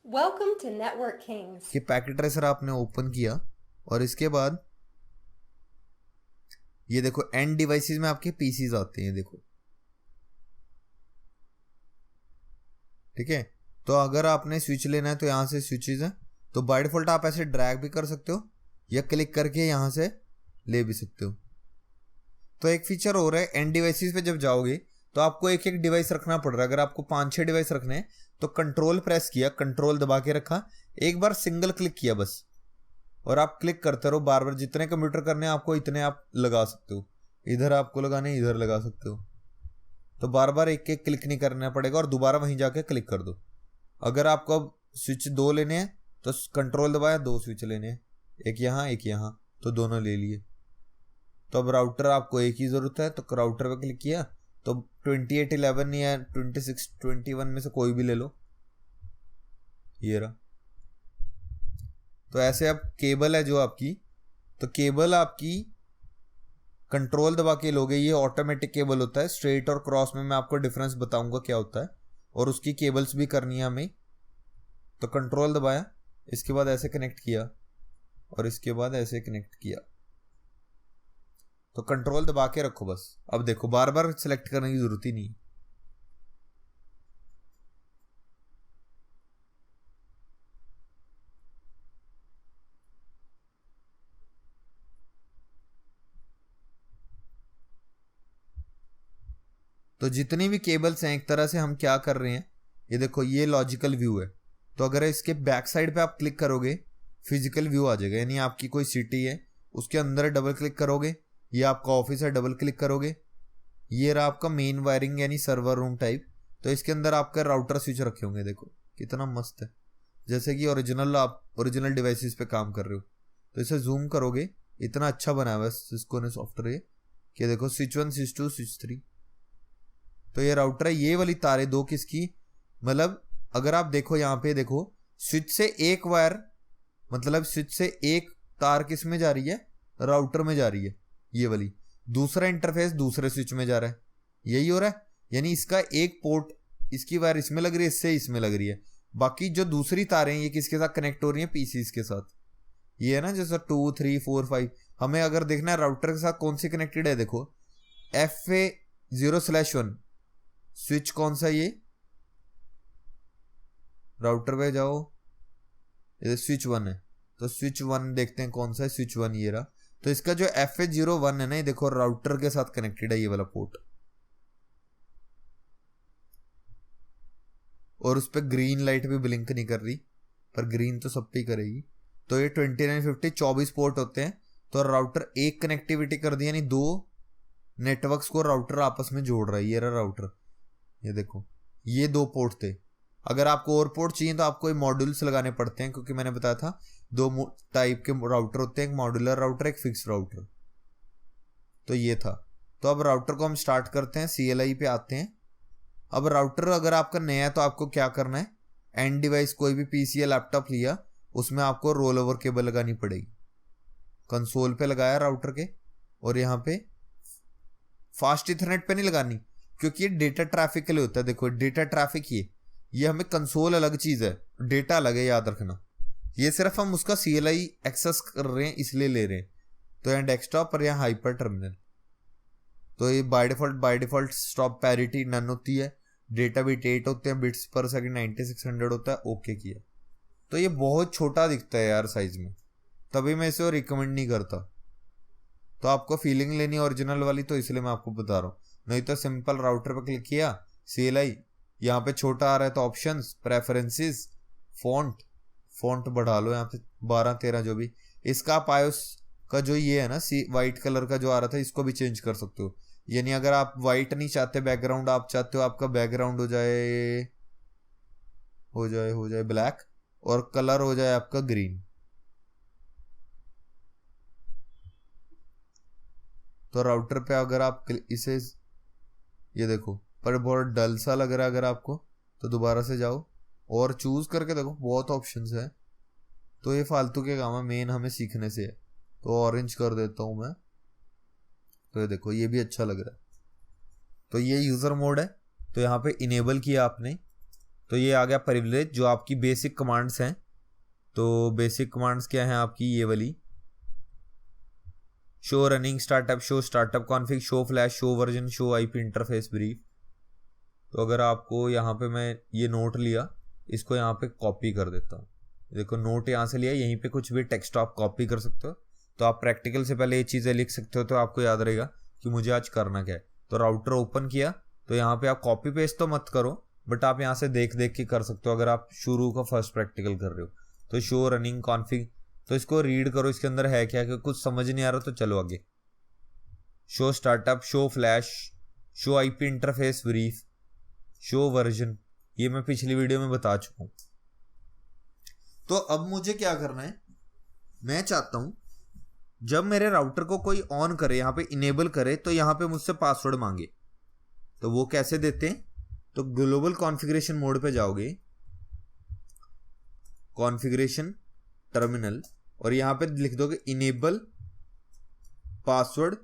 Welcome to Network Kings. कि packet tracer आपने open किया और इसके बाद ये देखो एंड डिवाइसेस में आपके पीसीज आते हैं, देखो ठीक है। तो अगर आपने स्विच लेना है तो यहां से स्विचेस है, तो बाय डिफॉल्ट आप ऐसे ड्रैग भी कर सकते हो या क्लिक करके यहां से ले भी सकते हो। तो एक फीचर हो रहा है, एंड डिवाइसेस पे जब जाओगे तो आपको एक एक डिवाइस रखना पड़ रहा है। अगर आपको 5-6 डिवाइस रखने हैं तो कंट्रोल प्रेस किया, कंट्रोल दबा के रखा, एक बार सिंगल क्लिक किया बस, और आप क्लिक करते रहो बार बार। जितने कंप्यूटर करने हैं आपको इतने आप लगा सकते हो, इधर आपको लगाने इधर लगा सकते हो। तो बार बार एक एक क्लिक नहीं करना पड़ेगा और दोबारा वहीं जाके क्लिक कर दो। अगर आपको अब स्विच 2 लेने हैं तो कंट्रोल दबाया, 2 स्विच लेने हैं, एक यहाँ एक यहाँ, तो दोनों ले लिए। तो अब राउटर आपको एक ही जरूरत है, तो राउटर पे क्लिक किया तो 2811 या 2621 में से कोई भी ले लो, ये रहा। तो ऐसे अब केबल है जो आपकी, तो केबल आपकी कंट्रोल दबा के लोगे, ये ऑटोमेटिक केबल होता है। स्ट्रेट और क्रॉस में मैं आपको डिफरेंस बताऊंगा क्या होता है, और उसकी केबल्स भी करनी है हमें। तो कंट्रोल दबाया, इसके बाद ऐसे कनेक्ट किया और इसके बाद ऐसे कनेक्ट किया। तो कंट्रोल दबा के रखो बस। अब देखो बार बार सिलेक्ट करने की जरूरत ही नहीं। तो जितनी भी केबल्स हैं एक तरह से हम क्या कर रहे हैं, ये देखो ये लॉजिकल व्यू है। तो अगर इसके बैक साइड पे आप क्लिक करोगे फिजिकल व्यू आ जाएगा, यानी आपकी कोई सिटी है उसके अंदर डबल क्लिक करोगे, ये आपका ऑफिस है डबल क्लिक करोगे, ये रहा आपका मेन वायरिंग यानी सर्वर रूम टाइप। तो इसके अंदर आपका राउटर स्विच रखे होंगे, देखो कितना मस्त है, जैसे कि ओरिजिनल आप ओरिजिनल डिवाइसेस पे काम कर रहे हो। तो इसे जूम करोगे, इतना अच्छा बनाया है सिस्को ने सॉफ्टवेयर कि देखो स्विच 1 स्विच 2 स्विच 3। तो ये राउटर है, ये वाली तारे दो किसकी, मतलब अगर आप देखो यहाँ पे देखो स्विच से एक वायर, मतलब स्विच से एक तार किस में जा रही है, राउटर में जा रही है ये वाली, दूसरा इंटरफेस दूसरे स्विच में जा रहा है, यही हो रहा है। यानी इसका एक पोर्ट, इसकी वायर इसमें लग रही है, इससे इसमें लग रही है, बाकी जो दूसरी तारें ये किसके साथ कनेक्ट हो रही है, पीसीस के साथ। ये है ना जैसा 2 3 4 5, हमें अगर देखना है राउटर के साथ कौन सी कनेक्टेड है, देखो FA0/1 स्विच कौन सा, ये राउटर पे जाओ, ये स्विच 1 है, तो स्विच 1 देखते हैं कौन सा है, स्विच 1 ये रहा। तो इसका जो FA01 है ना, ये देखो राउटर के साथ कनेक्टेड है ये वाला पोर्ट, और उस पर ग्रीन लाइट भी ब्लिंक नहीं कर रही, पर ग्रीन तो सब पे ही करेगी। तो ये 2950 24 पोर्ट होते हैं। तो राउटर एक कनेक्टिविटी कर दी, यानी 2 नेटवर्क्स को राउटर आपस में जोड़ रहा है, ये रहा राउटर। ये देखो ये 2 पोर्ट थे। अगर आपको और पोर्ट चाहिए तो आपको मॉड्यूल्स लगाने पड़ते हैं, क्योंकि मैंने बताया था 2 टाइप के राउटर होते हैं, एक मॉड्यूलर राउटर एक फिक्स राउटर। तो ये था। तो अब राउटर को हम स्टार्ट करते हैं, CLI पे आते हैं। अब राउटर अगर आपका नया है तो आपको क्या करना है, एंड डिवाइस कोई भी पीसी या लैपटॉप लिया उसमें आपको रोल ओवर केबल लगानी पड़ेगी। कंसोल पे लगाया राउटर के, और यहाँ पे फास्ट इथरनेट पे नहीं लगानी, क्योंकि ये डेटा ट्रैफिक के लिए होता है। देखो डेटा ट्रैफिक ये हमें कंसोल अलग चीज है, डेटा अलग है, याद रखना। ये सिर्फ हम उसका CLI एक्सेस कर रहे हैं इसलिए ले रहे हैं। तो यहाँ डेस्कटॉप और यहाँ हाइपर टर्मिनल। तो ये by default stop parity none होती है, डेटा बिट 8 होते हैं, बिट्स पर सेकंड 9600 होता है, ओके किया। तो ये बहुत छोटा दिखता है यार साइज में, तभी मैं इसे रिकमेंड नहीं करता। तो आपको फीलिंग लेनी ओरिजिनल वाली, तो इसलिए मैं आपको बता रहा हूँ। नहीं तो सिंपल राउटर पर क्लिक किया, CLI यहाँ पे छोटा आ रहा है तो ऑप्शंस, प्रेफरेंसेस, फॉन्ट बढ़ा लो यहाँ पे 12-13 जो भी। इसका आप iOS का जो ये है ना वाइट कलर का जो आ रहा था, इसको भी चेंज कर सकते हो। यानी अगर आप वाइट नहीं चाहते बैकग्राउंड, आप चाहते हो आपका बैकग्राउंड हो जाए ब्लैक और कलर हो जाए आपका ग्रीन। तो राउटर पे अगर आप इसे, ये देखो पर बहुत डल सा लग रहा है अगर आपको, तो दोबारा से जाओ और चूज करके देखो, बहुत ऑप्शंस है। तो ये फालतू के काम है, मेन हमें सीखने से है। तो ऑरेंज कर देता हूं मैं, तो ये देखो ये भी अच्छा लग रहा है। तो ये यूजर मोड है, तो यहाँ पे इनेबल किया आपने, तो ये आ गया प्रिविलेज, जो आपकी बेसिक कमांड्स हैं। तो बेसिक कमांड्स क्या हैं आपकी, ये वाली, show running startup, show startup config, show flash, show version, show IP interface brief. तो अगर आपको यहाँ पे मैं ये नोट लिया, इसको यहाँ पे कॉपी कर देता हूँ। देखो नोट यहाँ से लिया, यहीं पे कुछ भी टेक्स्ट आप कॉपी कर सकते हो। तो आप प्रैक्टिकल से पहले ये चीज़ें लिख सकते हो, तो आपको याद रहेगा कि मुझे आज करना क्या है। तो राउटर ओपन किया, तो यहाँ पे आप कॉपी पेस्ट तो मत करो, बट आप यहाँ से देख देख के कर सकते हो अगर आप शुरू का फर्स्ट प्रैक्टिकल कर रहे हो। तो शो रनिंग कॉन्फ़िग, तो इसको रीड करो, इसके अंदर है क्या, कि कुछ समझ नहीं आ रहा तो चलो आगे। Show startup, show flash, show IP interface brief, show version, ये मैं पिछली वीडियो में बता चुका हूं। तो अब मुझे क्या करना है, मैं चाहता हूं जब मेरे राउटर को कोई ऑन करे, यहां पे इनेबल करे, तो यहां पे मुझसे पासवर्ड मांगे। तो वो कैसे देते हैं, तो ग्लोबल कॉन्फ़िगरेशन मोड पे जाओगे, कॉन्फ़िगरेशन टर्मिनल, और यहां पे लिख दोगे इनेबल पासवर्ड।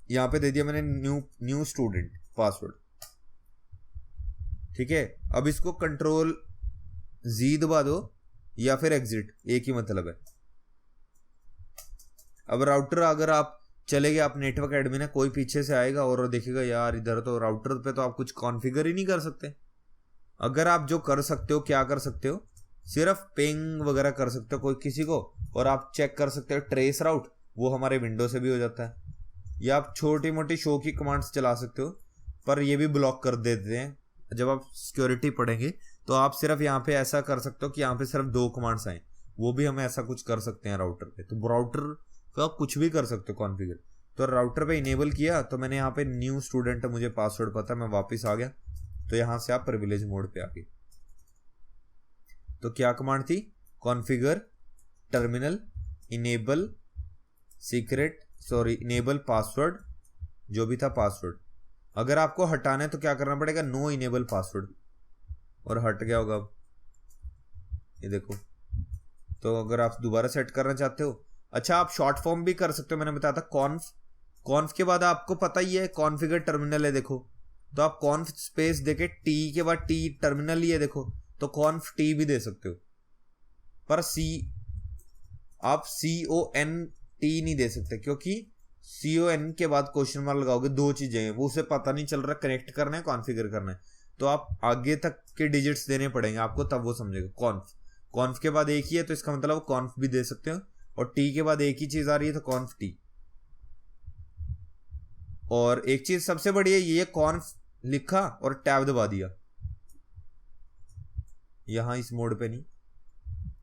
यहां पे दे दिया मैंने न्यू स्टूडेंट पासवर्ड, ठीक है। अब इसको कंट्रोल जी दबा दो या फिर एग्जिट, एक ही मतलब है। अब राउटर अगर आप चले गए, आप नेटवर्क एडमिन है, कोई पीछे से आएगा और देखेगा यार इधर तो राउटर पे तो आप कुछ कॉन्फ़िगर ही नहीं कर सकते। अगर आप जो कर सकते हो, क्या कर सकते हो, सिर्फ पिंग वगैरह कर सकते हो कोई किसी को, और आप चेक कर सकते हो ट्रेस राउट, वो हमारे विंडो से भी हो जाता है। या आप छोटी मोटी शो की कमांड्स चला सकते हो, पर ये भी ब्लॉक कर देते हैं। जब आप सिक्योरिटी पढ़ेंगे तो आप सिर्फ यहाँ पे ऐसा कर सकते हो कि यहाँ पे सिर्फ 2 कमांड्स आए, वो भी हम ऐसा कुछ कर सकते हैं राउटर पे। तो राउटर का कुछ भी कर सकते हो कॉन्फ़िगर। तो राउटर पे इनेबल किया, तो मैंने यहाँ पे न्यू स्टूडेंट है, मुझे पासवर्ड पता है, मैं वापस आ गया। तो यहाँ से आप प्रिविलेज मोड पे आ गए। तो क्या कमांड थी, configure terminal enable secret, sorry enable password, जो भी था पासवर्ड। अगर आपको हटाना है तो क्या करना पड़ेगा, नो इनेबल पासवर्ड, और हट गया होगा अब, ये देखो। तो अगर आप दोबारा सेट करना चाहते हो, अच्छा आप शॉर्ट फॉर्म भी कर सकते हो, मैंने बताया था कॉन्फ के बाद आपको पता ही है कॉन्फ़िगर टर्मिनल है, देखो। तो आप कॉन्फ स्पेस देके टी के बाद टी टर्मिनल ही है, देखो। तो कॉन्फ टी भी दे सकते हो, पर आप CONT नहीं दे सकते, क्योंकि CON के बाद क्वेश्चन मार्क लगाओगे, 2 चीजें हैं, वो उसे पता नहीं चल रहा कनेक्ट करना है कॉन्फ़िगर करना है। तो आप आगे तक के डिजिट्स देने पड़ेंगे आपको, तब वो समझेगा। कॉन्फ के बाद एक ही है, तो इसका मतलब कॉन्फ भी दे सकते हो, और टी के बाद एक ही चीज आ रही है, तो कॉन्फ टी। और एक चीज सबसे बड़ी है, ये कॉन्फ लिखा और टैब दबा दिया, यहां इस मोड पे नहीं,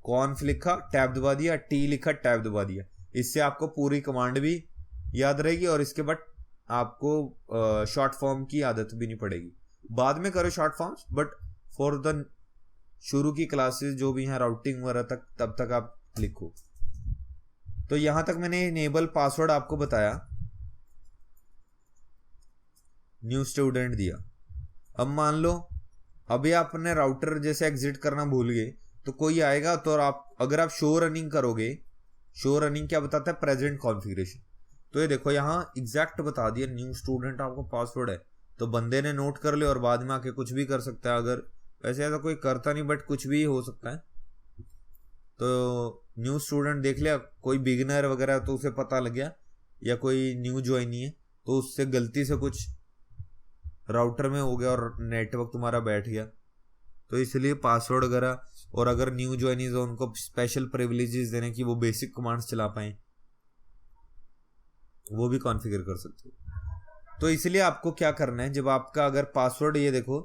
कॉन्फ लिखा टैब दबा दिया, टी लिखा टैब दबा दिया। इससे आपको पूरी कमांड भी याद रहेगी, और इसके बाद आपको शॉर्ट फॉर्म की आदत भी नहीं पड़ेगी। बाद में करो short forms, but for the शुरू की क्लासेस जो भी हैं राउटिंग वगैरह तक, तब तक आप लिखो। तो यहां तक मैंने इनेबल पासवर्ड आपको बताया, न्यू स्टूडेंट दिया। अब मान लो अभी आपने राउटर जैसे एग्जिट करना भूल गए, तो कोई आएगा, तो आप अगर आप शो रनिंग करोगे, शो रनिंग क्या बताता है, प्रेजेंट कॉन्फ़िगरेशन। तो ये देखो यहाँ एग्जैक्ट बता दिया, न्यू स्टूडेंट आपको पासवर्ड है, तो बंदे ने नोट कर लिया और बाद में आके कुछ भी कर सकता है। अगर वैसे ऐसा कोई करता नहीं, बट कुछ भी हो सकता है। तो न्यू स्टूडेंट देख लिया, कोई बिगिनर वगैरह तो उसे पता लग गया, या कोई न्यू ज्वाइनी है तो उससे गलती से कुछ राउटर में हो गया और नेटवर्क तुम्हारा बैठ गया, तो इसलिए पासवर्ड वगैरह। और अगर न्यू ज्वाइनीज हो, उनको स्पेशल प्रिविलेजेस देने की, वो बेसिक कमांड्स चला पाए, वो भी कॉन्फ़िगर कर सकते हो। तो इसलिए आपको क्या करना है, जब आपका अगर पासवर्ड, ये देखो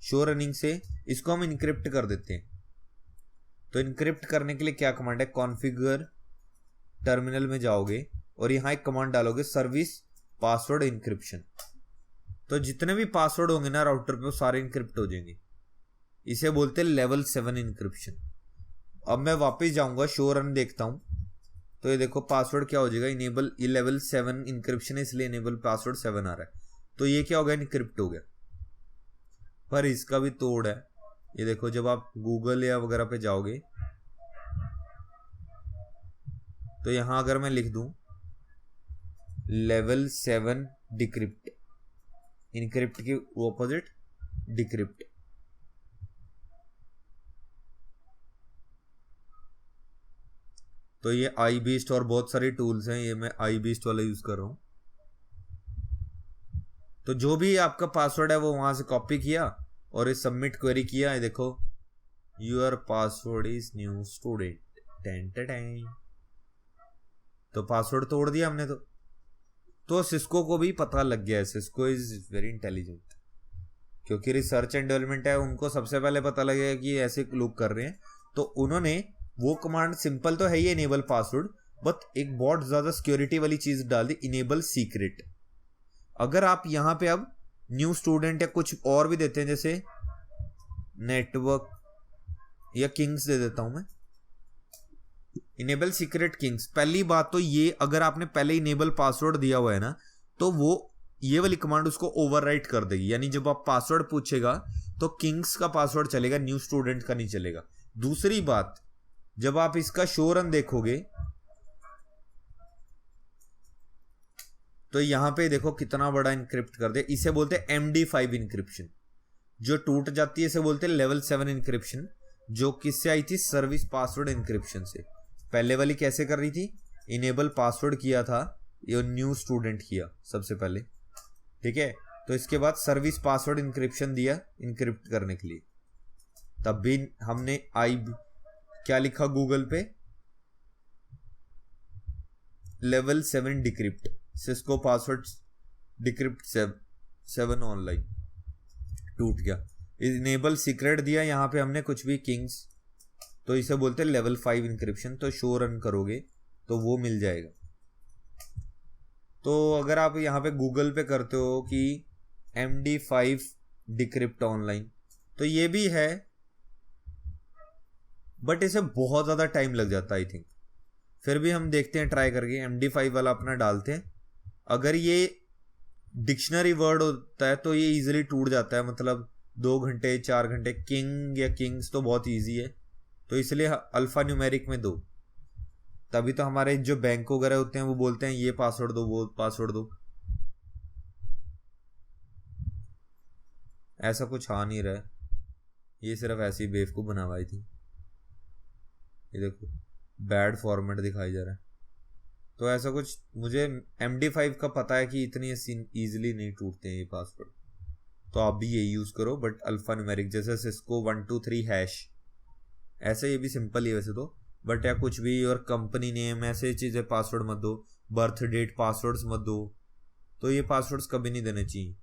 शो रनिंग से इसको हम इनक्रिप्ट कर देते हैं। तो इनक्रिप्ट करने के लिए क्या कमांड है, कॉन्फ़िगर टर्मिनल में जाओगे और यहाँ एक कमांड डालोगे, सर्विस पासवर्ड इंक्रिप्शन। तो जितने भी पासवर्ड होंगे ना राउटर पे, वो सारे इंक्रिप्ट हो जाएंगे। इसे बोलते हैं लेवल 7 इंक्रिप्शन। अब मैं वापस जाऊंगा, शो रन देखता हूं, तो ये देखो पासवर्ड क्या हो जाएगा, इनेबल लेवल 7 इंक्रिप्शन है, इसलिए इनेबल पासवर्ड 7 आ रहा है। तो ये क्या हो गया, इनक्रिप्ट हो गया। पर इसका भी तोड़ है, ये देखो जब आप गूगल या वगैरह पे जाओगे, तो यहां अगर मैं लिख दूं लेवल 7 डिक्रिप्ट, इनक्रिप्ट के ऑपोजिट डिक्रिप्ट। तो ये आई बीस्ट और बहुत सारी टूल्स हैं, ये मैं आई बीस्ट वाला यूज कर रहा हूं। तो जो भी आपका पासवर्ड है वो वहां से कॉपी किया और इस सबमिट क्वेरी किया है, देखो your password is new student, ten ten. तो पासवर्ड तोड़ दिया हमने। तो सिस्को को भी पता लग गया है, सिस्को इज वेरी इंटेलिजेंट, क्योंकि रिसर्च एंड डेवलपमेंट है, उनको सबसे पहले पता लगेगा कि ऐसे लोग कर रहे हैं। तो उन्होंने वो कमांड, सिंपल तो है ही इनेबल पासवर्ड, बट एक बहुत ज्यादा सिक्योरिटी वाली चीज डाल दी, इनेबल सीक्रेट। अगर आप यहां पे अब न्यू स्टूडेंट या कुछ और भी देते हैं, जैसे नेटवर्क या किंग्स दे देता हूं मैं, इनेबल सीक्रेट किंग्स। पहली बात तो ये, अगर आपने पहले इनेबल पासवर्ड दिया हुआ है ना, तो वो ये वाली कमांड उसको ओवरराइट कर देगी, यानी जब आप पासवर्ड पूछेगा तो किंग्स का पासवर्ड चलेगा, न्यू स्टूडेंट का नहीं चलेगा। दूसरी बात, जब आप इसका शो रन देखोगे तो यहां पे देखो कितना बड़ा इंक्रिप्ट कर दे। इसे बोलते हैं MD5 इंक्रिप्शन। जो टूट जाती है इसे बोलते हैं लेवल 7 इंक्रिप्शन, जो किससे आई थी? सर्विस पासवर्ड इंक्रिप्शन से। पहले वाली कैसे कर रही थी? इनेबल पासवर्ड किया था, ये न्यू स्टूडेंट किया सबसे पहले, ठीक है। तो इसके बाद सर्विस पासवर्ड इंक्रिप्शन दिया इंक्रिप्ट करने के लिए। तब भी हमने क्या लिखा गूगल पे? Level 7 decrypt, Cisco password decrypt 7 online. टूट गया। इनेबल सीक्रेट दिया यहां पे हमने कुछ भी किंग्स, तो इसे बोलते हैं लेवल 5 इंक्रिप्शन। तो शो रन करोगे तो वो मिल जाएगा। तो अगर आप यहां पे गूगल पे करते हो कि MD5 डिक्रिप्ट ऑनलाइन, तो ये भी है, बट इसे बहुत ज्यादा टाइम लग जाता है आई थिंक। फिर भी हम देखते हैं, ट्राई करके MD5 वाला अपना डालते हैं। अगर ये डिक्शनरी वर्ड होता है तो ये इजीली टूट जाता है, मतलब 2 घंटे 4 घंटे। किंग या किंग्स तो बहुत इजी है, तो इसलिए अल्फा न्यूमेरिक में दो। तभी तो हमारे जो बैंक वगैरह होते हैं वो बोलते हैं ये पासवर्ड दो, वो पासवर्ड दो। ऐसा कुछ आ नहीं रहा है, ये सिर्फ ऐसी बेवकूफ बनावाई थी। ये देखो बैड फॉर्मेट दिखाई जा रहा है। तो ऐसा कुछ, मुझे MD5 का पता है कि इतनी इजीली नहीं टूटते हैं ये पासवर्ड, तो आप भी यही यूज करो। बट अल्फा न्यूमेरिक जैसे सिस्को 123 हैश, ऐसे ये भी सिंपल ही वैसे तो, बट या कुछ भी और कंपनी नेम ऐसे चीजें पासवर्ड मत दो, बर्थ डेट पासवर्ड्स मत दो। तो ये पासवर्ड्स कभी नहीं देने चाहिए।